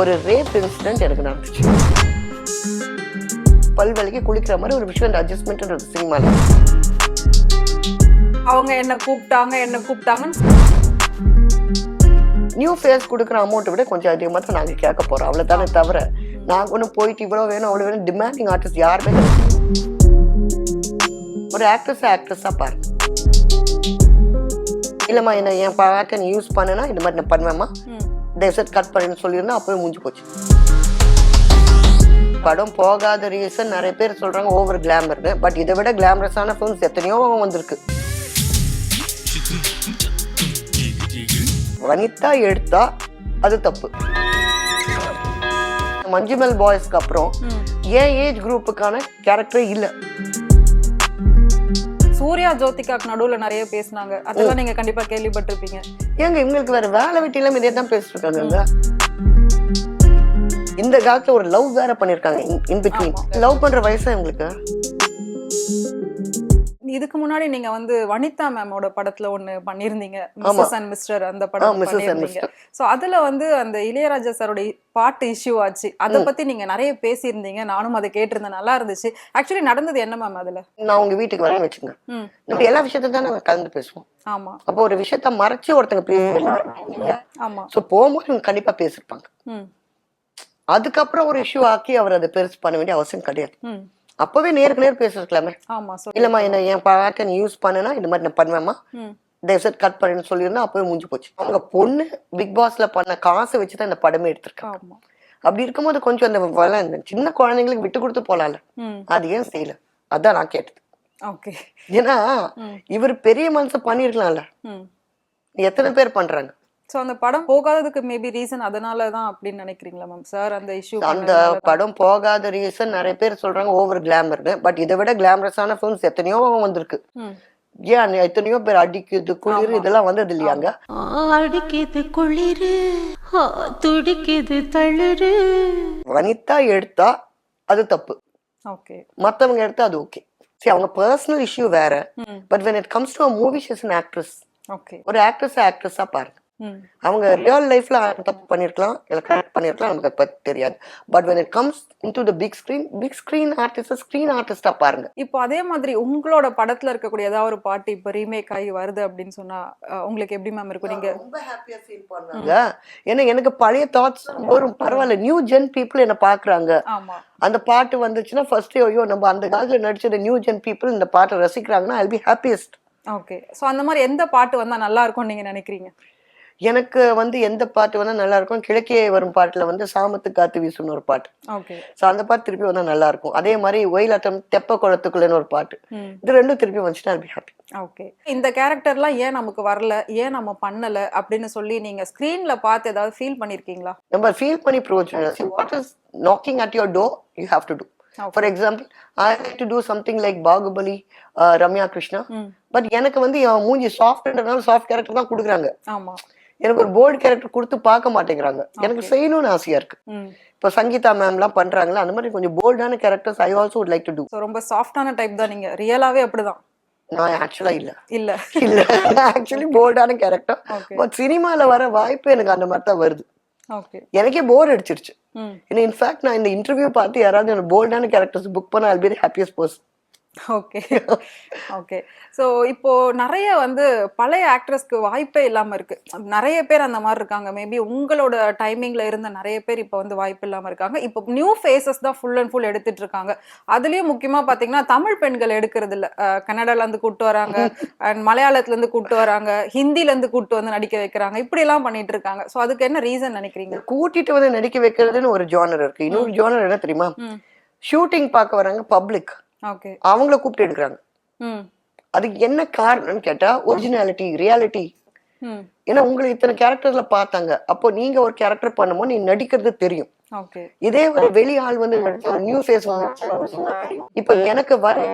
ஒரு rape incident எனக்கு நடந்துச்சு. பல்வலிக்கு குளிக்கிற மாதிரி ஒரு விஷயம் அட்ஜஸ்ட்மெண்ட் சினிமால. அவங்க என்ன கூப்பிட்டாங்க நியூ ஃபேஸ் கொடுக்குற அமௌண்ட்டை விட கொஞ்சம் அதிகமாக தான் நாங்கள் கேட்க போகிறோம், அவ்வளோதானே தவிர நாங்கள் ஒன்றும் போயிட்டு இவ்வளோ வேணும் அவ்வளோ வேணும் டிமாண்டிங் ஆர்டிஸ்ட் யாருமே கிடையாது. ஒரு ஆக்ட்ரஸாக பாருங்க. இல்லைம்மா என்ன என் பாட்டை நீ யூஸ் பண்ணனா இந்த மாதிரி நான் பண்ணுவேம்மா, டெசர்ட் கட் பண்ணின்னு சொல்லியிருந்தா அப்போவே முடிஞ்சு போச்சு. படம் போகாத ரீசன் நிறைய பேர் சொல்றாங்க ஓவர் கிளாமர்னு. பட் இதை விட கிளாமரஸான ஃபிலிம்ஸ் எத்தனையோ வந்திருக்கு. வனிதா எடுத்தா அது தப்பு. மஞ்சுமெல் பாய்ஸ்க்கு அப்புறம் ஏன் ஏஜ் குரூப்புக்கான கேரக்டரே இல்லை. சூர்யா ஜோதிகாக்கு நடுவுல நிறைய பேசினாங்க, அதெல்லாம் நீங்க கண்டிப்பா கேள்விப்பட்டிருப்பீங்க. ஏங்க இவங்களுக்கு வேற வேலை வெட்டி இல்லாம இதே தான் பேசிட்டு இருக்காங்க. இந்த காலத்துல ஒரு லவ் வேற பண்ணிருக்காங்க இன் பிட்வீன். லவ் பண்ற வயசா இவங்களுக்கு. இதுக்கு முன்னாடி நீங்க வந்து வனிதா மேமோட படத்துல ஒண்ணு பண்ணிருந்தீங்க, மிஸ்ஸஸ் அண்ட் மிஸ்டர். அந்த படம் பண்ணிருந்தீங்க. சோ அதுல வந்து அந்த இளையராஜா சாரோட பாட்டு இஷ்யூ ஆச்சு, அத பத்தி நீங்க நிறைய பேசியிருந்தீங்க. நானும் அதை கேட்டிருந்தேன், நல்லா இருந்துச்சு. ஆக்சுவலி நடந்தது என்ன மேம் அதுல? நான் உங்க வீட்டுக்கு வரேன் வச்சுங்க, நம்ம எல்லா விஷயத்தையும் தான் நாங்க கலந்து பேசுவோம். ஆமா. அப்போ ஒரு விஷயத்த மறைச்சு ஒருத்தங்க பேசுவாங்க. ஆமா. சோ போகும்போது கண்டிப்பா பேசிருப்பாங்க. அதுக்கப்புறம் ஒரு இஷ்யூ ஆக்கி அவர் அதை பெருசு பண்ண வேண்டிய அவசியம் கிடையாது. அப்பவே நேருக்கு நேர் பேசிருக்கலாமே. இல்லம்மா என்ன என் பாட்டை நீ யூஸ் பண்ணனா இந்த மாதிரி நான் பண்ணுவேம்மா, டெசர்ட் கட் பண்ணின்னு சொல்லியிருந்தா அப்பவே முடிஞ்சு போச்சு. அவங்க பொண்ணு பிக் பாஸ்ல பண்ண காசை வச்சுதான் இந்த படமே எடுத்திருக்காங்க. அப்படி இருக்கும்போது கொஞ்சம் அந்த சின்ன குழந்தைங்களுக்கு விட்டு கொடுத்து போலாம்ல, அது ஏன் செய்யல? அதான் நான் கேட்டது. ஏன்னா இவர் பெரிய மனசு பண்ணிருக்கலாம்ல, எத்தனை பேர் பண்றாங்க. சோ அந்த படம் போகாததுக்கு மேபி ரீசன் அதனாலதான் அப்படின்னு நினைக்கிறீங்களா மேம்? சார் அந்த இஷ்யூ அந்த படம் போகாத ரீசன் நிறைய பேர் சொல்றாங்க ஓவர் கிளாமர்னு. பட் இதை விட கிளாமரஸான ஃபிலிம்ஸ் எத்தனையோ வந்திருக்கு. ஏன் எத்தனையோ பேர் அடிக்குது குளிர் இதெல்லாம் வந்தது இல்லையாங்க. அடிக்குது குளிர் துடிக்குது தளிர். வனிதா எடுத்தா அது தப்பு, மத்தவங்க எடுத்தா அது ஓகே. சரி, அவங்க பர்சனல் இஷ்யூ வேற. But when it comes to a movie, she's an actress. ஒரு ஆக்ட்ரஸா பாருங்க. அவங்க ரியல் லைஃப்ல தப்பு பண்ணிருக்கலாம், இல்ல கரெக்ட் பண்ணிருக்கலாம், நமக்கு அதை பத்தி தெரியாது. But when it comes into the big screen artist, screen ஆர்டிஸ்டா பாருங்க. இப்போ அதே மாதிரி உங்களோட படத்துல இருக்கக்கூடிய ஏதாவது ஒரு பாட்டு இப்ப ரீமேக் ஆகி வருது அப்படின்னு சொன்னா உங்களுக்கு எப்படி மேம் இருக்கும்? நீங்க ரொம்ப ஹாப்பியா ஃபீல் பண்ணுங்க. ஏன்னா எனக்கு பழைய தாட்ஸ் வரும். பரவாயில்ல, நியூ ஜென் பீப்புள் என்ன பாக்குறாங்க. அந்த பாட்டு வந்துச்சுன்னா ஃபர்ஸ்ட் ஐயோ நம்ம அந்த காலத்துல நடிச்ச நியூ ஜென் பீப்புள் இந்த பாட்டை ரசிக்கிறாங்கன்னா I'll be happiest. Okay. So அந்த மாதிரி எந்த பாட்டு வந்தா நல்லா இருக்கும் நீங்க நினைக்கிறீங்க? எனக்கு எந்த பாட்டு வந்தா நல்லா இருக்கும், கிழக்கே வரும் பாட்டுல சாமத்து காத்து வீசுன்னு ஒரு பாட்டு. சோ அந்த பாட்டு திருப்பி வந்தா நல்லா இருக்கும். அதே மாதிரி ஒயிலாட்டம் தெப்ப குளத்துக்குள்ளன்னு ஒரு பாட்டு. இது ரெண்டும் திருப்பி வந்துச்சுன்னா I'll be happy. ஓகே. இந்த கேரக்டர்லாம் ஏன் நமக்கு வரல, ஏன் நம்ம பண்ணல அப்படின்னு சொல்லி நீங்க ஸ்கிரீன்ல பார்த்து ஏதாவது ஃபீல் பண்ணிருக்கீங்களா? நம்ம ஃபீல் பண்ணி ப்ரோஜனம். What is knocking at your door, you have to do. For example, I like to do something like Bahubali, Ramya Krishna. But எனக்கு மூஞ்சி சாஃப்ட்ன்றனால சாஃப்ட் கேரக்டர் தான் கொடுக்குறாங்க. எனக்கு ஒரு போல்ட் கேரக்டர் கொடுத்து பார்க்க மாட்டேங்கிறாங்க. எனக்கு செய்யணும்னு ஆசையா இருக்கு. இப்போ சங்கீதா மேம்லாம் பண்றாங்களா, அந்த மாதிரி கொஞ்சம் போல்டான characters I also would like to do. ரொம்ப சாஃப்டான டைப் தான் நீங்க, ரியலாவே அப்படிதான்? நான் ஆக்சுவலா இல்ல ஆக்சுவலி போல்டான கேரக்டர். பட் சினிமால வர வாய்ப்பு எனக்கு அந்த மாதிரி தான் வருது. எனக்கே போர் அடிச்சிருச்சு. ஏன்னா இன்ஃபேக்ட் நான் இந்த இன்டர்வியூ பார்த்து யாராவது போல்டான கேரக்டர்ஸ் புக் பண்ணா I'll be the happiest person. Okay. So இப்போ நிறைய பழைய ஆக்ட்ரஸ்க்கு வாய்ப்பே இல்லாம இருக்கு. நிறைய பேர் அந்த மாதிரி இருக்காங்க. மேபி உங்களோட டைமிங்ல இருந்த நிறைய பேர் இப்போ வாய்ப்பு இல்லாம இருக்காங்க. இப்போ நியூ ஃபேஸஸ் தான் ஃபுல் அண்ட் ஃபுல் எடுத்துட்டு இருக்காங்க. அதுலயும் முக்கியமா பாத்தீங்கன்னா தமிழ் பெண்கள் எடுக்கிறது இல்ல. கன்னடால இருந்து கூட்டு வராங்க, அண்ட் மலையாளத்துல இருந்து கூட்டு வராங்க, ஹிந்தில இருந்து கூட்டு நடிக்க வைக்கிறாங்க. இப்படி எல்லாம் பண்ணிட்டு இருக்காங்க. ஸோ அதுக்கு என்ன ரீசன் நினைக்கிறீங்க? கூட்டிட்டு நடிக்க வைக்கிறதுன்னு ஒரு ஜானர் இருக்கு. இன்னொரு ஜானர் என்ன தெரியுமா? ஷூட்டிங் பார்க்க வராங்க பப்ளிக், அவங்கள கூப்பிட்டு எடுக்கிறாங்க. அதுக்கு என்ன காரணம்னு கேட்டா ஒரிஜினாலிட்டி, ரியாலிட்டி. ஏன்னா உங்களை இத்தனை கேரக்டர்ல பார்த்தாங்க, அப்போ நீங்க ஒரு கேரக்டர் பண்ணும்போது நீ நடிக்கிறது தெரியும். இதே ஒரு வெளி ஆள் நியூ ஃபேஸ் இப்ப எனக்கு வர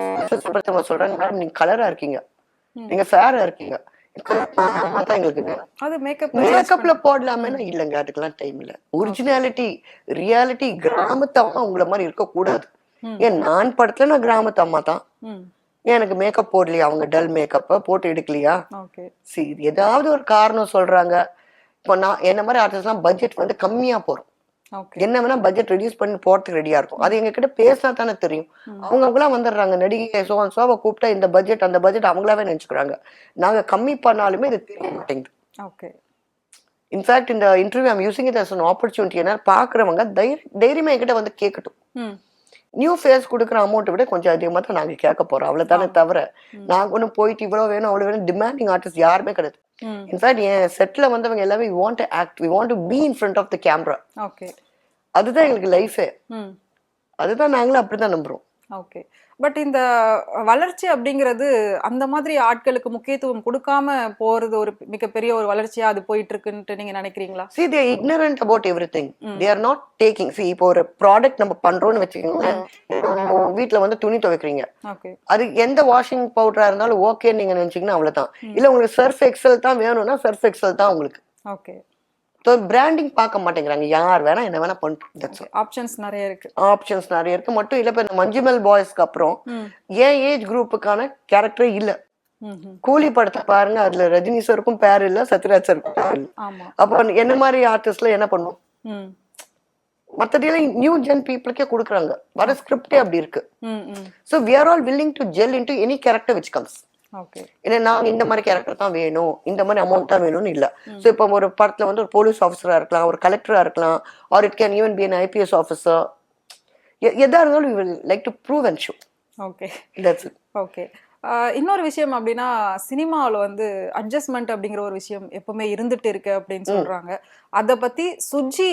சொல்றேன், மேடம் நீங்க கலரா இருக்கீங்க, நீங்க ஃபேரா இருக்கீங்க, மேக்கப்ல போடலாமே. இல்லங்க அதுக்கெல்லாம் டைம் இல்ல. ஒரிஜினாலிட்டி, ரியாலிட்டி, கிராமத்தம்மா உங்களை மாதிரி இருக்க கூடாது. ஏன் நான் படத்துல நான் கிராமத்து அம்மா தான். எனக்கு மேக்கப் போடலையா, அவங்க டல் மேக்கப்ப போட்டு எடுக்கலையா? சரி, ஏதாவது ஒரு காரணம் சொல்றாங்க. இப்போ நான் என்ன மாதிரி ஆர்டிஸ்ட்லாம் பட்ஜெட் கம்மியா போறோம். ஓகே என்ன வேணா பட்ஜெட் ரெடியூஸ் பண்ணி போறதுக்கு ரெடியா இருக்கும். அது எங்க கிட்ட பேசினா தானே தெரியும். அவங்களாம் வந்துடுறாங்க, நடிகை சோவை கூப்பிட்டா இந்த பட்ஜெட் அந்த பட்ஜெட் அவங்களாவே நினைச்சுக்கிறாங்க. நாங்க கம்மி பண்ணாலுமே இது தெரிய மாட்டேங்குது. ஓகே இன்ஃபேக்ட் இந்த interview I'm using it as an opportunity. ஏன்னா பாக்குறவங்க தைரியமா என்கிட்ட வந்து கேட்கட்டும். நியூ ஃபேஸ் கொடுக்குற அமௌண்ட்டை விட கொஞ்சம் அதிகமாக தான் நாங்கள் கேட்க போறோம், அவ்வளவுதானே தவிர நாங்கள் ஒன்றும் போயிட்டு இவ்வளோ வேணும் அவ்வளோ வேணும் டிமாண்டிங் ஆர்டிஸ்ட் யாருமே கிடையாது. இன்ஃபேக்ட் என் செட்ல வந்தவங்க எல்லாமே we want to act, we want to be in front of the camera. Okay அதுதான் எங்களுக்கு லைஃபே. அதுதான் நாங்களும் அப்படிதான் நம்புறோம். ஓகே பட் இந்த வளர்ச்சி அப்படிங்கிறது அந்த மாதிரி ஆட்களுக்கு முக்கியத்துவம் கொடுக்காம போறது ஒரு மிகப்பெரிய ஒரு வளர்ச்சியா அது போயிட்டு இருக்குன்னு நீங்க நினைக்கிறீங்களா? See, they are ignorant about everything. They are not taking. See, இப்போ ஒரு ப்ராடக்ட் நம்ம பண்றோம்னு வச்சுக்கோங்க, வீட்டுல வந்து துணி துவைக்கிறீங்க, அது எந்த வாஷிங் பவுடரா இருந்தாலும் ஓகே நீங்க நினைச்சீங்கன்னா அவ்வளவுதான். இல்ல உங்களுக்கு சர்ஃப் எக்ஸல் தான் வேணும்னா சர்ஃப் எக்ஸல் தான் உங்களுக்கு. ஓகே பிராண்டிங் பார்க்க மாட்டேங்கிறாங்க, யார் வேணா என்ன வேணா பண்ணிட்டு. ஆப்ஷன்ஸ் நிறைய இருக்கு. ஆப்ஷன்ஸ் நிறைய இருக்கு மட்டும் இல்ல. இப்ப மஞ்சுமெல் பாய்ஸ்க்கு அப்புறம் ஏன் ஏஜ் குரூப்புக்கான கேரக்டரே இல்ல. கூலி படத்தை பாருங்க, அதுல ரஜினி சாருக்கும் பேர் இல்ல, சத்யராஜ் சாருக்கும் பேர் இல்ல. அப்ப என்ன மாதிரி ஆர்டிஸ்ட்ல என்ன பண்ணும்? மத்ததெல்லாம் நியூ ஜென் பீப்புளுக்கே கொடுக்குறாங்க, வர ஸ்கிரிப்டே அப்படி இருக்கு. So we are all willing to gel into any character which comes. ஏன்னா நாங்க இந்த மாதிரி கேரக்டர் தான் வேணும், இந்த மாதிரி அமௌண்ட் தான் வேணும்னு இல்ல. சோ இப்ப ஒரு படத்துல வந்து ஒரு போலீஸ் ஆஃபீஸரா இருக்கலாம், ஒரு கலெக்டரா இருக்கலாம், R it can even B an IPS officer. எதா இருந்தாலும் we will like to prove and show. Okay that's it. Okay இன்னொரு விஷயம் அப்படின்னா சினிமாவில் வந்து அட்ஜஸ்ட்மெண்ட் அப்படிங்கிற ஒரு விஷயம் எப்பவுமே இருந்துட்டு இருக்கு அப்படின்னு சொல்றாங்க. அதை பத்தி சுஜி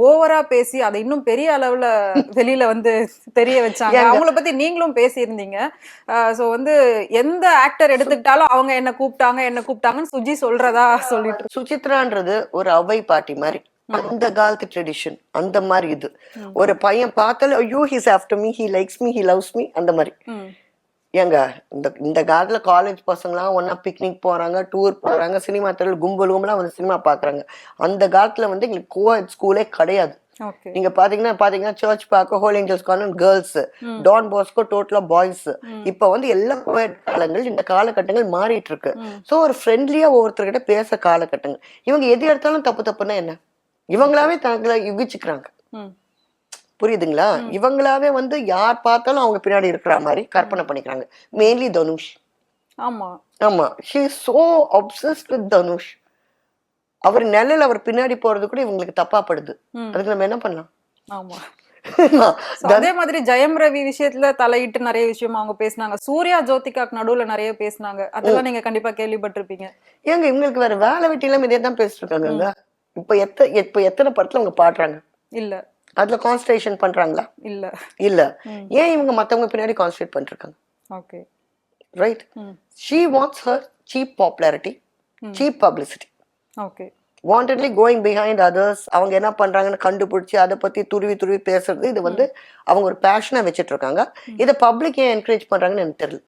ஓவரா பேசி அதை இன்னும் பெரிய அளவுல வெளியில வந்து தெரிய வச்சாங்க. அவங்கள பத்தி நீங்களும் பேசியிருந்தீங்க. ஸோ வந்து எந்த ஆக்டர் எடுத்துக்கிட்டாலும் அவங்க என்ன கூப்பிட்டாங்கன்னு சுஜி சொல்றதா சொல்லிட்டு. சுசித்ரான்றது ஒரு அவை பாட்டி மாதிரி, அந்த காலத்து ட்ரெடிஷன் அந்த மாதிரி. இது ஒரு பையன் பார்த்தாலும் ஐயோ he's after me, he likes me, he loves me அந்த மாதிரி. ஏங்க இந்த காலத்துல காலேஜ் பசங்களாம் ஒன்னா பிக்னிக் போறாங்க, டூர் போறாங்க, சினிமா தெருவில் கும்பலாம் வந்து சினிமா பாக்குறாங்க. அந்த காலத்துல வந்து எங்களுக்கு கோஎட் ஸ்கூலே கிடையாது. நீங்க பாத்தீங்கன்னா சர்ச் பார்க்க holy angels convent girls, Don Bosco டோட்டலா பாய்ஸ். இப்ப வந்து எல்லா கோஎட் காலங்கள் இந்த காலகட்டங்கள் மாறிட்டு இருக்கு. சோ ஒரு ஃப்ரெண்ட்லியா ஒவ்வொருத்தர்கிட்ட பேச காலகட்டங்கள். இவங்க எது எடுத்தாலும் தப்புன்னா என்ன, இவங்களாவே தங்களை யுகிச்சுக்கிறாங்க. புரியுதுங்களா? இவங்களாவே வந்து யார் பார்த்தாலும் அவங்க பின்னாடி இருக்கிற மாதிரி கற்பனை பண்ணிக்கிறாங்க. மெயின்லி தனுஷ். ஆமா she is so obsessed with Dhanush. அவர் நிழல் அவர் பின்னாடி போறது கூட இவங்களுக்கு தப்பா படுது. அதுக்கு நம்ம என்ன பண்ணலாம்? ஆமா அதே மாதிரி ஜெயம் ரவி விஷயத்துல தலையிட்டு நிறைய விஷயம் அவங்க பேசினாங்க. சூர்யா ஜோதிகாக்கு நடுவுல நிறைய பேசினாங்க. அதெல்லாம் நீங்க கண்டிப்பா கேள்விப்பட்டிருப்பீங்க. ஏங்க இவங்களுக்கு வேற வேலை வெட்டி எல்லாம் இதே தான் பேசிட்டு இருக்காங்க. இப்ப எத்தனை படத்துல அவங்க பாடுறாங்க? இல்ல. அதுல கான்சன்ட்ரேஷன் பண்றாங்களா? இல்ல. ஏன் இவங்க மத்தவங்க பின்னாடி கான்சன்ட்ரேட் பண்ணிருக்காங்க? Okay right. she wants her cheap popularity, cheap publicity. Okay wantedly going behind others. அவங்க என்ன பண்றாங்கன்னு கண்டுபிடிச்சு அதை பத்தி துருவி பேசுறது, இது வந்து அவங்க ஒரு பேஷனா வச்சிட்டு இருக்காங்க. இதை பப்ளிக் ஏன் என்கரேஜ் பண்றாங்கன்னு எனக்கு தெரியல.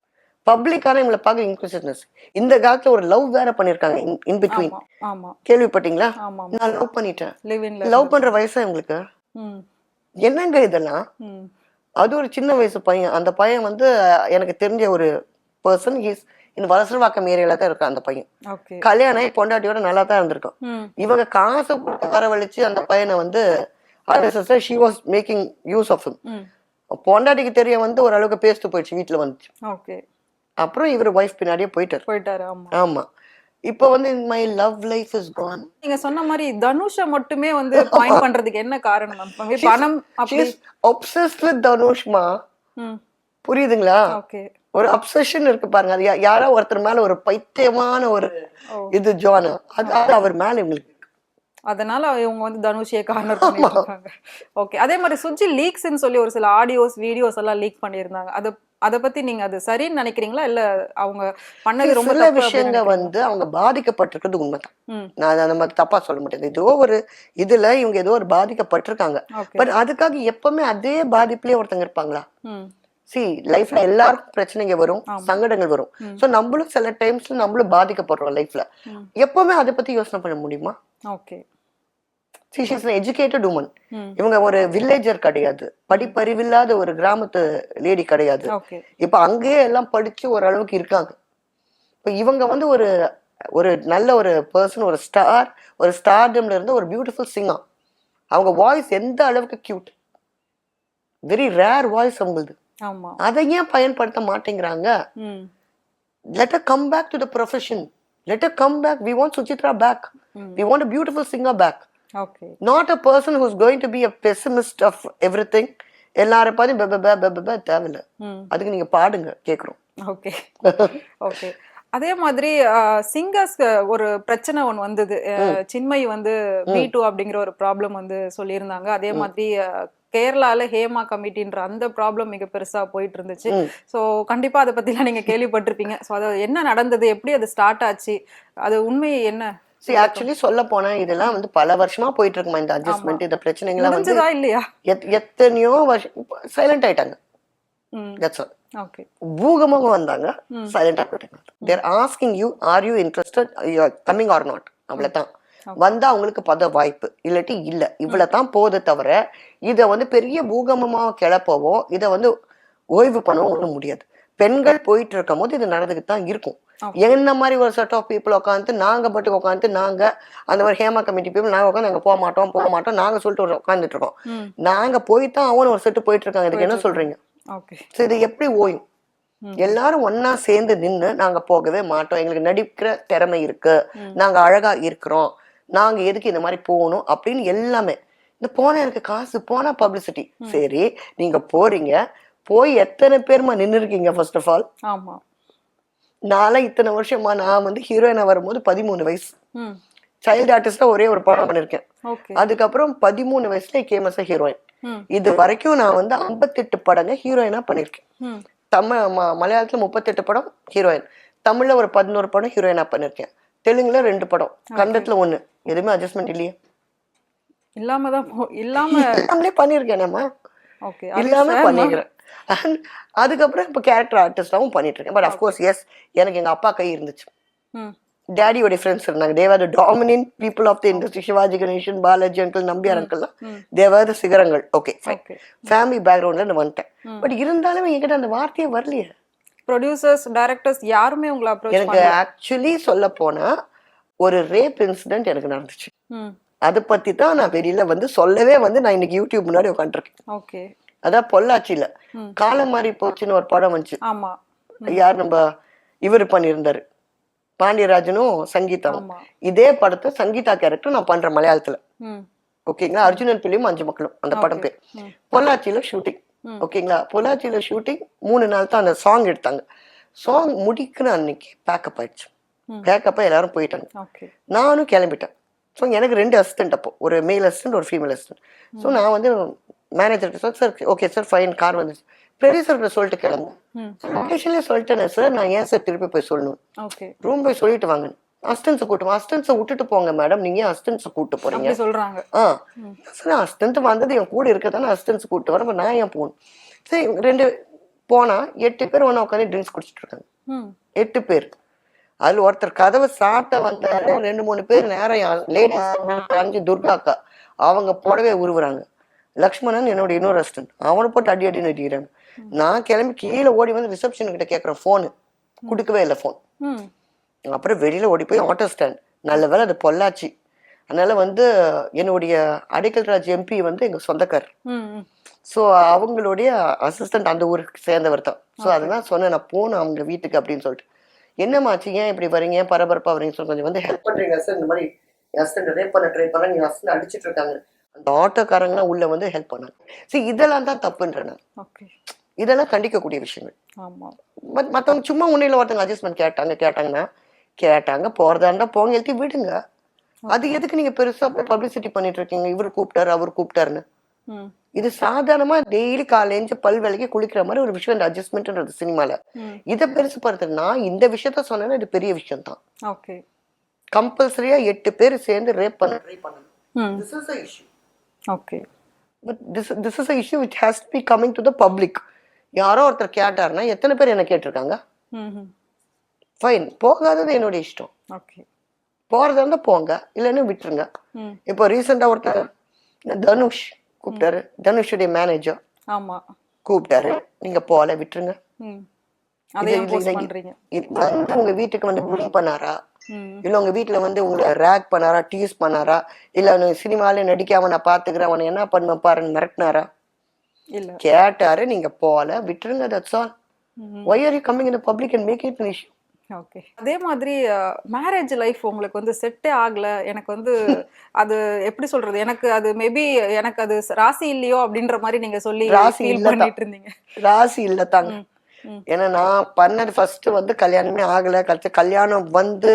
பப்ளிக்கான இவங்களை பார்க்க இன்க்ளூசிவ்னஸ். இந்த காலத்துல ஒரு லவ் வேற பண்ணிருக்காங்க இன் பிட்வீன். கேள்விப்பட்டீங்களா? நான் லவ் பண்ணிட்டேன். லவ் பண்ற வயசா இவங்களுக்கு என்னங்க இதெல்லாம்? அது ஒரு சின்ன வயசு பையன். அந்த பையன் வந்து எனக்கு தெரிஞ்ச ஒரு பர்சன், இந்த வலசரவாக்கம் ஏரியால தான் இருக்கான் அந்த பையன். கல்யாணம் பொண்டாட்டியோட நல்லா தான் இருந்திருக்கும். இவங்க காசு வரவழைச்சு அந்த பையனை வந்து she was making use of him. பொண்டாட்டிக்கு தெரிய வந்து ஓரளவுக்கு பேசிட்டு போயிடுச்சு, வீட்டுல வந்துச்சு. அப்புறம் இவர் வைஃப் பின்னாடியே போயிட்டாரு. ஆமா. இப்ப வந்து my love life is gone. நீங்க சொன்ன மாதிரி தனுஷ மட்டுமே வந்து பாயிண்ட் பண்றதுக்கு என்ன காரணம்? பணம். she is obsessed with தனுஷ்மா. புரியுதுங்களா? ஒரு அப்சஷன் இருக்கு பாருங்க. அது யாரோ ஒருத்தர் மேல ஒரு பைத்தியமான ஒரு இது ஜோன், அது அவர் மேல இவங்களுக்கு. அதனால இவங்க வந்து தனுஷியை கார்னர் பண்ணிருக்காங்க. ஓகே அதே மாதிரி சுஜி லீக்ஸ்ன்னு சொல்லி ஒரு சில ஆடியோஸ் வீடியோஸ் எல்லாம் லீக் பண்ணியிருந்தாங்க. அதை பத்தி நீங்க அது சரின்னு நினைக்கிறீங்களா இல்ல அவங்க பண்ணது ரொம்ப சில விஷயங்க வந்து அவங்க பாதிக்கப்பட்டிருக்கிறது உண்மைதான். நான் அந்த மாதிரி தப்பா சொல்ல முடியாது. ஏதோ ஒரு இதுல இவங்க ஏதோ ஒரு பாதிக்கப்பட்டிருக்காங்க. பட் அதுக்காக எப்பவுமே அதே பாதிப்புலயே ஒருத்தங்க இருப்பாங்களா? லைஃப்ல எல்லாருக்கும் பிரச்சனைங்க வரும், சங்கடங்கள் வரும். சோ நம்மளும் சில டைம்ஸ்ல நம்மளும் பாதிக்கப்படுறோம் லைஃப்ல. எப்பவுமே அதை பத்தி யோசனை பண்ண முடியுமா? Okay she is an educated woman. இவங்க ஒரு வில்லேஜர் கிடையாது, படிப்பறிவில்லாத ஒரு கிராமத்து லேடி கிடையாது. இப்ப அங்கேயே எல்லாம் படிச்சு ஓரளவுக்கு இருக்காங்க. இப்ப இவங்க வந்து ஒரு நல்ல ஒரு பர்சன், ஒரு ஸ்டார்டம்ல இருந்து ஒரு பியூட்டிஃபுல் சிங்கர். அவங்க வாய்ஸ் எந்த அளவுக்கு கியூட், வெரி ரேர் வாய்ஸ் அவங்களுது. ஆமா. அதை ஏன் பயன்படுத்த மாட்டேங்கிறாங்க? let her come back to the profession, let her come back. We want Suchitra back. We want a beautiful singer back. Okay. Not a person who's going to be a pessimist of everything. எல்லாரும் பாதி தேவையில்ல, அதுக்கு நீங்க பாடுங்க கேக்குறோம். Okay okay. அதே மாதிரி singers ஒரு பிரச்சனை ஒன்று வந்தது. சின்மயி வந்து மீ2 அப்படிங்கிற ஒரு ப்ராப்ளம் வந்து சொல்லியிருந்தாங்க. அதே மாதிரி கேரளால ஹேமா கமிட்டின்ற அந்த ப்ராப்ளம் மிக பெருசா போயிட்டு இருந்துச்சு. ஸோ கண்டிப்பா அதை பத்திலாம் நீங்க கேள்விப்பட்டிருப்பீங்க. ஸோ அது என்ன நடந்தது, எப்படி அது ஸ்டார்ட் ஆச்சு, அது உண்மை என்ன? ஆக்சுவலி சொல்ல போனா இதெல்லாம் வந்து பல வருஷமா போயிட்டு இருக்குமா இந்த அட்ஜஸ்ட்மெண்ட், இந்த பிரச்சனைகள் வந்து இல்லையா? எத்தனையோ வருஷம் சைலண்ட் ஆயிட்டாங்க. That's all. Okay. பூகமாக வந்தாங்க, சைலண்டா போயிட்டாங்க. They're asking you, are you interested, you are coming or not? அவ்வளவுதான். வந்தா அவங்களுக்கு பத வாய்ப்பு, இல்லாட்டி இல்ல, இவ்வளவுதான் போது தவிர இத வந்து பெரிய பூகம்பமா கிளப்பவோ இத வந்து ஓய்வு பண்ணவும் ஒண்ணும் முடியாது. பெண்கள் போயிட்டு இருக்கும் போது இது நடந்துகிட்டு தான் இருக்கும். என்ன மாதிரி ஒரு செட் ஆஃப் பீப்புள் உட்காந்து நாங்க பட்டு உட்காந்து நாங்க அந்த மாதிரி ஹேமா கமிட்டி பீப்புள் நாங்க உட்காந்து நாங்க போக மாட்டோம் நாங்க சொல்லிட்டு உட்காந்துட்டு இருக்கோம். நாங்க போய்தான் அவனு ஒரு செட்டு போயிட்டு இருக்காங்க. இதுக்கு என்ன சொல்றீங்க? இது எப்படி ஓயும்? எல்லாரும் ஒன்னா சேர்ந்து நின்று நாங்க போகவே மாட்டோம், எங்களுக்கு நடிக்கிற திறமை இருக்கு, நாங்க அழகா இருக்கிறோம், நாங்க எதுக்கு இந்த மாதிரி போகணும் அப்படின்னு எல்லாமே. இந்த போனா எனக்கு காசு, போனா பப்ளிசிட்டி. சரி, நீங்க போறீங்க, போய் எத்தனை பேருமா நின்று இருக்கீங்க? ஃபர்ஸ்ட் ஆஃப் ஆல், ஆமா, நாளை இத்தனை வருஷமா நான் வந்து ஹீரோயினா வரும்போது 13 வயசு, சைல்டு ஆர்டிஸ்டா ஒரே ஒரு படம் பண்ணிருக்கேன். அதுக்கப்புறம் 13 வயசுல கேமஸா ஹீரோயின். இது வரைக்கும் நான் வந்து 58 படங்க ஹீரோயினா பண்ணிருக்கேன். மலையாளத்துல 38 படம் ஹீரோயின், தமிழ்ல ஒரு 11 படம் ஹீரோயினா பண்ணிருக்கேன், தெலுங்குல 2 படம், கன்னடத்துல 1. எதுவுமே அட்ஜஸ்ட்மெண்ட் இல்லையே, இல்லாமலே பண்ணிருக்கேன். நம்ம இல்லாம பண்ணிக்கிறேன். அதுக்கப்புறம் இப்ப கேரக்டர் ஆர்டிஸ்டாவும் பண்ணிட்டு இருக்கேன். பட் அஃப்கோர்ஸ் எஸ், எனக்கு எங்க அப்பா கை இருந்துச்சு, டேடியோட ஃப்ரெண்ட்ஸ் இருந்தாங்க. they were the dominant people of the industry. Sivaji Ganesan, Balaji uncle, Nambiar uncle they were the சிகரங்கள். ஓகே ஃபைன், ஃபேமிலி பேக்ரவுண்ட்ல நான் வந்துட்டேன். பட் இருந்தாலும் என்கிட்ட அந்த வார்த்தையே வரலையே. ப்ரொடியூசர்ஸ், டைரக்டர்ஸ் யாருமே உங்களை அப்ரோச் எனக்கு ஆக்சுவலி சொல்ல போனா ஒரு ரேப் இன்சிடென்ட் எனக்கு நடந்துச்சு. அதை பத்தி தான் நான் வெளியில வந்து சொல்லவே வந்து நான் இன்னைக்கு யூடியூப் முன்னாடி உட்காந்துருக்கேன். ஓகே. அதான் பொள்ளாச்சியில காலம் மாறி போச்சுன்னு ஒரு படம் வந்துச்சு. ஆமா, யார் நம்ம இவரு பண்ணியிருந்தாரு, பாண்டியராஜனும் சங்கீதாவும். இதே படத்தை சங்கீதா கேரக்டர் நான் பண்றேன் மலையாளத்துல. ஓகேங்களா, அர்ஜுனன் பிள்ளையும் 5 மக்களும் அந்த படம் பேர். பொள்ளாச்சியில ஷூட்டிங். ஓகேங்களா, பொள்ளாச்சியில ஷூட்டிங் 3 நாள் தான் அந்த சாங் எடுத்தாங்க. சாங் முடிக்கிற அன்னைக்கு பேக்கப் ஆயிடுச்சு. பேக்கப்பா எல்லாரும் போயிட்டாங்க, நானும் கிளம்பிட்டேன். ஸோ எனக்கு 2 அசிஸ்டன்ட், அப்போ ஒரு மேல் அசிஸ்டன்ட் ஒரு ஃபீமேல் அசிஸ்டன்ட். ஸோ நான் வந்து மேனேஜர்கிட்ட சொல், sir okay sir fine, car வந்துச்சு. ப்ரொடியூசர்கிட்ட சொல்லிட்டு கிளம்பு, லொகேஷன்லேயே சொல்லிட்டேனே சார், நான் ஏன் சார் திருப்பி போய் சொல்லணும், ரூம் போய் சொல்லிட்டு வாங்க, அசிஸ்டன்ஸை கூட்டு, அசிஸ்டன்ஸை விட்டுட்டு போங்க மேடம், நீங்க ஏன் அசிஸ்டன்ஸை கூட்டு போறீங்க சொல்றாங்க. சார் அசிஸ்டன்ட் வந்தது என் கூட இருக்கதானே அசிஸ்டன்ஸ் கூட்டு வரேன், நான் ஏன் போகணும். சரி, 2 போனா 8 பேர் ஒன்றா உட்காந்து ட்ரிங்க்ஸ் குடிச்சிட்டு இருக்காங்க. 8 பேர். அதுல ஒருத்தர் கதவை சாட்ட வந்தாரு, 2-3 பேர் நேரம் லேடிஸ் துர்கா அக்கா அவங்க போடவே உருவுறாங்க. லக்ஷ்மணன் என்னோட இன்னொரு அசிஸ்டன்ட், அவனை போட்டு அடி அடின்னு அடிக்கிறாங்க. நான் கிளம்பி கீழே ஓடி வந்து ரிசப்ஷன் கிட்ட கேட்கறேன், போனு கொடுக்கவே இல்லை போன். அப்புறம் வெளியில ஓடி போய் ஆட்டோ ஸ்டாண்ட், நல்ல வேலை அது பொள்ளாச்சி, அதனால வந்து என்னுடைய அடைக்கல் ராஜ் எம்பி வந்து எங்க சொந்தக்காரர். ஸோ அவங்களுடைய அசிஸ்டன்ட் அந்த ஊருக்கு சேர்ந்தவர் தான். ஸோ அதெல்லாம் சொன்னேன், நான் போனேன் அவங்க வீட்டுக்கு அப்படின்னு சொல்லிட்டு. என்னமாச்சு, ஏன் இப்படி வரீங்க, ஏன் பரபரப்பா வரீங்க, சொல்லி கொஞ்சம் வந்து ஹெல்ப் பண்றீங்க சார், இந்த மாதிரி ஹஸ்பண்ட் ரேப் பண்ண ட்ரை பண்ண நீங்க ஹஸ்பண்ட் அடிச்சிட்டு இருக்காங்க. அந்த ஆட்டோக்காரங்களாம் உள்ள வந்து ஹெல்ப் பண்ணாங்க. சரி, இதெல்லாம் தான் தப்புன்றேன் நான். இதெல்லாம் கண்டிக்கக்கூடிய விஷயங்கள். மற்றவங்க சும்மா உன்னையில ஒருத்தவங்க அட்ஜஸ்ட்மெண்ட் கேட்டாங்க போறதா இருந்தா போங்க, எழுதி விடுங்க. அது எதுக்கு நீங்க பெருசா பப்ளிசிட்டி பண்ணிட்டு இருக்கீங்க, இவர் கூப்பிட்டாரு அவர் கூப்பிட்டாருன்னு. இது சாதாரணமா டெய்லி காலேஜ் பல் வேலைக்கு குளிக்கிற மாதிரி ஒரு விஷயம், இந்த அட்ஜஸ்ட்மெண்ட்ன்றது சினிமால. இதை பெருசு படுத்துனா இந்த விஷயத்த சொன்னா இது பெரிய விஷயம் தான். கம்பல்சரியா 8 பேர் சேர்ந்து ரேப் பண்ண ட்ரை பண்ணணும். This is the issue. Okay. But this is the issue which has to be coming to the public. யாரோ ஒருத்தர் கேட்டாருன்னா எத்தனை பேர் என்ன கேட்டிருக்காங்க? ஃபைன், போகாதது என்னோட இஷ்டம். போறதா இருந்தா போங்க, இல்லைன்னு விட்டுருங்க. இப்போ ரீசெண்டா ஒருத்தர் தனுஷ் கூப்பிட்டாரு, தனுஷுடைய மேனேஜர் கூப்பிட்டாரு, நீங்க போல விட்டுருங்க. உங்க வீட்டுக்கு வந்து புல் பண்ணாரா, இல்ல உங்க வீட்டுல வந்து உங்களை ரேக் பண்ணாரா, டீஸ் பண்ணாரா, இல்ல சினிமாலே நடிக்காம நான் பாத்துக்கிறேன் அவனை என்ன பண்ணுவேன் பாருன்னு மிரட்டினாரா? இல்ல. கேட்டாரு, நீங்க போல விட்டுருங்க. That's all. Why are you coming in the public and make it an issue? Okay. அதே மாதிரி மேரேஜ் லைஃப் உங்களுக்கு வந்து செட்டே ஆகல, எனக்கு வந்து அது எப்படி சொல்றது, எனக்கு அது மேபி எனக்கு அது ராசி இல்லையோ அப்படின்ற மாதிரி நீங்க சொல்லி ராசி ஃபீல் இல்லதான். பண்ணிட்டு இருந்தீங்க. ராசி இல்லதாங்க. ஏன்னா நான் பண்ணது ஃபர்ஸ்ட் வந்து கல்யாணமே ஆகல. கல்யாணம் வந்து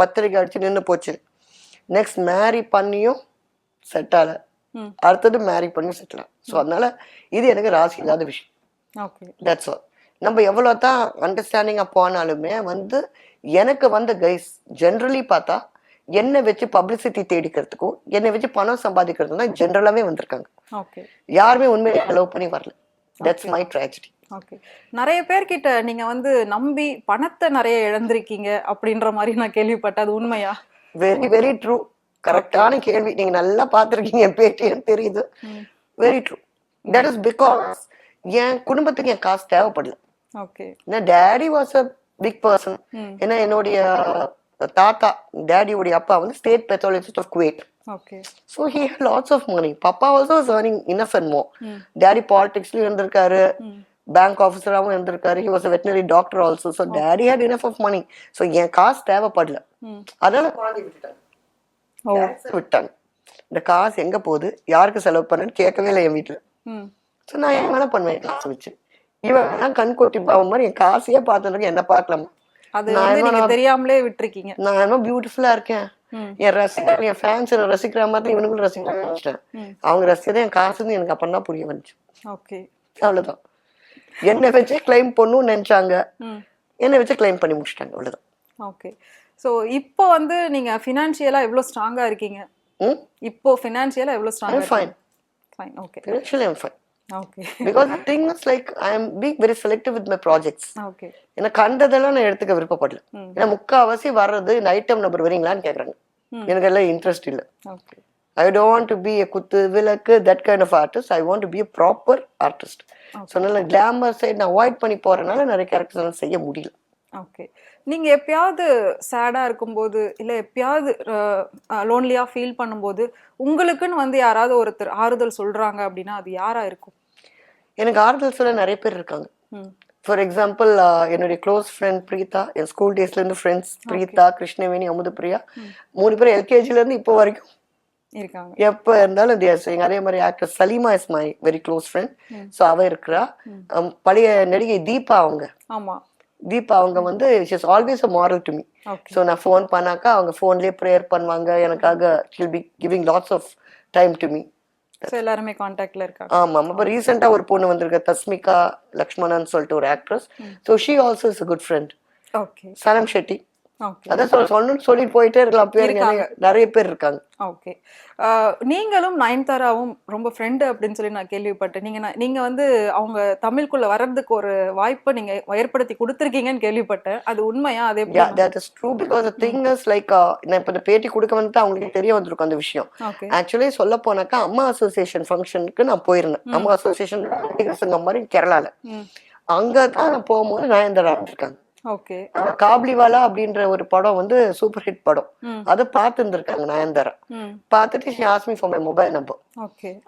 பத்திரிக்கை அடிச்சு நின்று போச்சு. நெக்ஸ்ட் மேரி பண்ணியும் செட் ஆகல, அடுத்தது மேரி பண்ணியும் செட் ஆகல. ஸோ அதனால இது எனக்கு ராசி இல்லாத விஷயம். ஓகே. That's all. நம்ம எவ்வளோதான் அண்டர்ஸ்டாண்டிங்காக போனாலுமே வந்து எனக்கு வந்த கைஸ் ஜென்ரலி பார்த்தா என்னை வச்சு பப்ளிசிட்டி தேடிக்கிறதுக்கும் என்னை வச்சு பணம் சம்பாதிக்கிறதுக்கும் தான் ஜென்ரலாகவே வந்திருக்காங்க. ஓகே. யாருமே உண்மையை லவ் பண்ணி வரல. That's my tragedy. ஓகே. நிறைய பேர்கிட்ட நீங்க வந்து நம்பி பணத்தை நிறைய இழந்திருக்கீங்க அப்படின்ற மாதிரி நான் கேள்விப்பட்டேன். அது உண்மையா? Very very true. கரெக்டான கேள்வி. நீங்க நல்லா பார்த்துருக்கீங்க என் பேட்டின்னு தெரியுது. Very true. That is because என் குடும்பத்துக்கு என் காசு தேவைப்படல. ஓகே. ஏன்னா daddy was a big person. ஏன்னா என்னுடைய தாத்தா டேடியோடைய அப்பா வந்து ஸ்டேட் பெட்ரோலியமிஸ்ட் of Kuwait. Okay. So he had lots of money. Papa also was earning enough and more. Daddy politicsலயும் இருந்திருக்காரு, பேங்க் ஆஃபீஸராகவும் இருந்திருக்காரு. He was a veterinary doctor also. So daddy had enough of money. So என் காசு தேவைப்படல. அதனால குழந்தை விட்டாங்க. இந்த காசு எங்க போகுது, யாருக்கு செலவு பண்ணேன்னு கேட்கவே இல்லை என் வீட்டுல. ஸோ நான் என்ன வேணா பண்ணுவேன் காசு வச்சு. இவன் கண் கொட்டி பாவம் மாதிரி என் காசையே பார்த்துருக்கேன், என்ன பார்க்கலாமா? அது வந்து நீங்க தெரியாமலே விட்டுருக்கீங்க. நான் என்ன பியூட்டிஃபுல்லா இருக்கேன், என் ரசிகர் என் ஃபேன்ஸ் ரசிக்கிற மாதிரி இவனுங்களும் ரசிக்க ஆரம்பிச்சிட்டேன். அவங்க ரசிச்சதே என் காசுன்னு எனக்கு அப்ப தான் புரிய வந்துச்சு. ஓகே. அவ்வளவுதான். என்னை வச்சே கிளைம் பண்ணணும்னு நினைச்சாங்க, என்னை வச்சு கிளைம் பண்ணி முடிச்சிட்டாங்க. அவ்வளவுதான். ஓகே. ஸோ இப்போ வந்து நீங்க ஃபினான்ஷியலா எவ்வளவு ஸ்ட்ராங்கா இருக்கீங்க? இப்போ ஃபினான்ஷியலா எவ்வளவு ஸ்ட்ராங்கா? Fine. Fine. Okay. Financially I'm fine. Okay. Because the thing is like I am being very selective with my projects. Okay. எனக்கு கண்டதெல்லாம் நான் எடுத்துக்க விருப்பப்படல. ஏன்னா முக்காவாசி வர்றது இந்த ஐட்டம் நம்பர் வரீங்களான்னு கேக்குறாங்க. எனக்கு எல்லாம் இன்ட்ரெஸ்ட் இல்லை. Okay. I don't want to be a குத்து விளக்கு that kind of artist. I want to be a proper artist. So நல்ல கிளாமர் சைடு நான் அவாய்ட் பண்ணி போறதுனால நிறைய கேரக்டர்ஸ் செய்ய முடியல. ஓகே. நீங்க எப்பயாவது சேடா இருக்கும்போது இல்ல எப்பயாவது லோன்லியா ஃபீல் பண்ணும்போது உங்களுக்குன்னு வந்து யாராவது ஒருத்தர் ஆறுதல் சொல்றாங்க அப்படின்னா அது யாரா இருக்கும்? எனக்கு ஆறுதல் சொல்ல நிறைய பேர் இருக்காங்க. ஃபார் எக்ஸாம்பிள் என்னுடைய க்ளோஸ் ஃப்ரெண்ட் பிரீதா, என் ஸ்கூல் டேஸ்ல இருந்து ஃப்ரெண்ட்ஸ் பிரீதா, கிருஷ்ணவேணி, அமுதப்பிரியா, 3 பேர் எல்கேஜில இருந்து இப்போ வரைக்கும் இருக்காங்க. எப்ப இருந்தாலும் தேசிங். அதே மாதிரி actor Saleema is my very close friend. So அவ இருக்கிறா. பழைய நடிகை தீபா, அவங்க தீபா அவங்க வந்து it's always a moral to me. So நான் ஃபோன் பண்ணாக்கா அவங்க ஃபோன்லேயே ப்ரேயர் பண்ணுவாங்க எனக்காக. She'll be giving lots of time to me. எல்லாருமே கான்டாக்ட்ல இருக்காங்க. ஆமா. இப்போ ரீசெண்டா ஒரு பொண்ணு வந்திருக்க, தஸ்மிகா லக்ஷ்மணன் சொல்லிட்டு ஒரு actress. So she also is a good friend. Okay. Sanam Shetty. அதான் சொல்லணும்னு சொல்லிட்டு போயிட்டே இருக்கலாம். நிறைய பேர் இருக்காங்க. ஓகே. நீங்களும் நயன்தாராவும் ரொம்ப ஃப்ரெண்டு அப்படின்னு சொல்லி நான் கேள்விப்பட்டேன். நீங்க வந்து அவங்க தமிழ்க்குள்ள வர்றதுக்கு ஒரு வாய்ப்பை நீங்க ஏற்படுத்தி கொடுத்துருக்கீங்கன்னு கேள்விப்பட்டேன். அது உண்மையா? அது எப்படி? That is true because the thing is like நான் இப்ப இந்த பேட்டி கொடுக்க வந்து அவங்களுக்கு தெரிய வந்திருக்கும் அந்த விஷயம். ஆக்சுவலி சொல்ல போனாக்கா அம்மா அசோசியேஷன் ஃபங்க்ஷனுக்கு நான் போயிருந்தேன். அம்மா அசோசியேஷன் சங்கம் மாதிரி கேரளால. அங்கதான் நான் போகும்போது நயன்தாரா இருக்காங்க. காப்லிவாலா அப்படின்ற ஒரு படம் வந்து சூப்பர் ஹிட் படம். அதை பார்த்து இருந்திருக்காங்க நயன்தாரா. பார்த்துட்டு she asked me for my mobile number.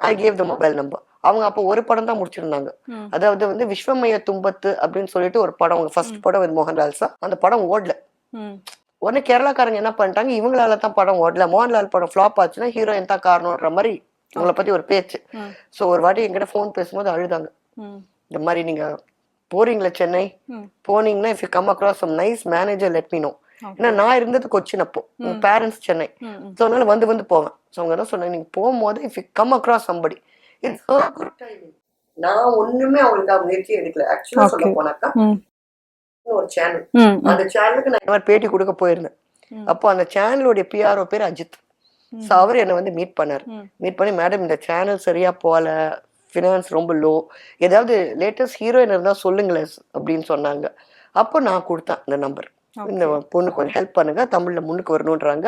I gave the mobile number. அவங்க அப்போ ஒரு படம் தான் முடிச்சிருந்தாங்க. அதாவது வந்து விஸ்வமய தும்பத்து அப்படின்னு சொல்லிட்டு ஒரு படம், அவங்க ஃபர்ஸ்ட் படம் வித் மோகன்லால் சார். அந்த படம் ஓடல. உடனே கேரளாக்காரங்க என்ன பண்ணிட்டாங்க, இவங்களால தான் படம் ஓடல, மோகன்லால் படம் ஃபிளாப் ஆச்சுன்னா ஹீரோயின் தான் காரணம்ன்ற மாதிரி இவங்களை பத்தி ஒரு பேச்சு. ஸோ ஒரு வாட்டி என்கிட்ட ஃபோன் பேசும்போது அழுதாங்க. இந்த மாதிரி நீங்க போறீங்களா சென்னை, போனீங்கன்னா if you come across some nice manager let me know. ஏன்னா நான் இருந்தது கொச்சின் அப்போ, பேரண்ட்ஸ் சென்னை. ஸோ அதனால வந்து போவேன். ஸோ அவங்க தான் சொன்னாங்க, நீங்க போகும்போது if you come across somebody it's a good timing. நான் ஒண்ணுமே அவங்களுக்கு முயற்சி எடுக்கல. ஆக்சுவலா சொல்ல போனாக்கா ஒரு சேனல், அந்த சேனலுக்கு நான் இந்த மாதிரி பேட்டி கொடுக்க போயிருந்தேன். அப்போ அந்த சேனலோட பிஆர்ஓ பேர் அஜித். ஸோ அவர் என்னை வந்து மீட் பண்ணாரு. மீட் பண்ணி, மேடம் இந்த சேனல் சரியா போல, ஃபினான்ஸ் ரொம்ப லோ, ஏதாவது லேட்டஸ்ட் ஹீரோயின் இருந்தா சொல்லுங்களேன் அப்படின்னு சொன்னாங்க. அப்போ நான் கொடுத்தேன் இந்த நம்பர், இந்த பொண்ணு கொஞ்சம் ஹெல்ப் பண்ணுங்க, தமிழ்ல முன்னுக்கு வரணும்ன்றாங்க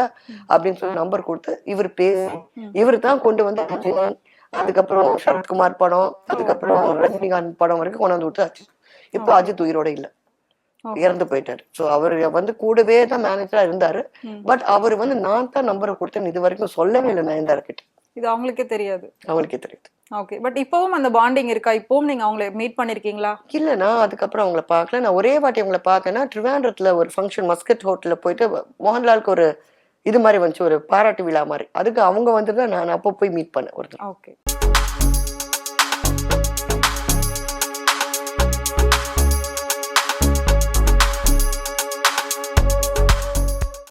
அப்படின்னு சொல்லி நம்பர் கொடுத்து இவர் பேசி இவர் தான் கொண்டு வந்து அதுக்கப்புறம் சரத்குமார் படம், அதுக்கப்புறம் ரஜினிகாந்த் படம் வரைக்கும் கொண்டு வந்து கொடுத்து அஜித். இப்போ அஜித் உயிரோட இல்லை. இறந்து போயிட்டாரு. ஸோ அவர் வந்து கூடவே தான் மேனேஜரா இருந்தாரு. பட் அவர் வந்து நான் தான் நம்பரை கொடுத்தேன்னு இது வரைக்கும் சொல்லவே இல்லை நயன்தாரா கிட்ட. இது அவங்களுக்கே தெரியாது. அவங்களுக்கே தெரியுது. ஓகே. பட் இப்பவும் அந்த பாண்டிங் இருக்கா? இப்பவும் நீங்க அவங்களை மீட் பண்ணிருக்கீங்களா? இல்ல, நான் அதுக்கப்புறம் அவங்கள பார்க்கல. நான் ஒரே வாட்டி அவங்கள பார்த்தேன்னா ட்ரிவாண்ட்ரத்துல ஒரு ஃபங்க்ஷன் மஸ்கட் ஹோட்டல்ல போயிட்டு மோகன்லாலுக்கு ஒரு இது மாதிரி வந்துச்சு, ஒரு பாராட்டு விழா மாதிரி. அதுக்கு அவங்க வந்துட்டு நான் அப்போ போய் மீட் பண்ணேன் ஒருத்தர். ஓகே.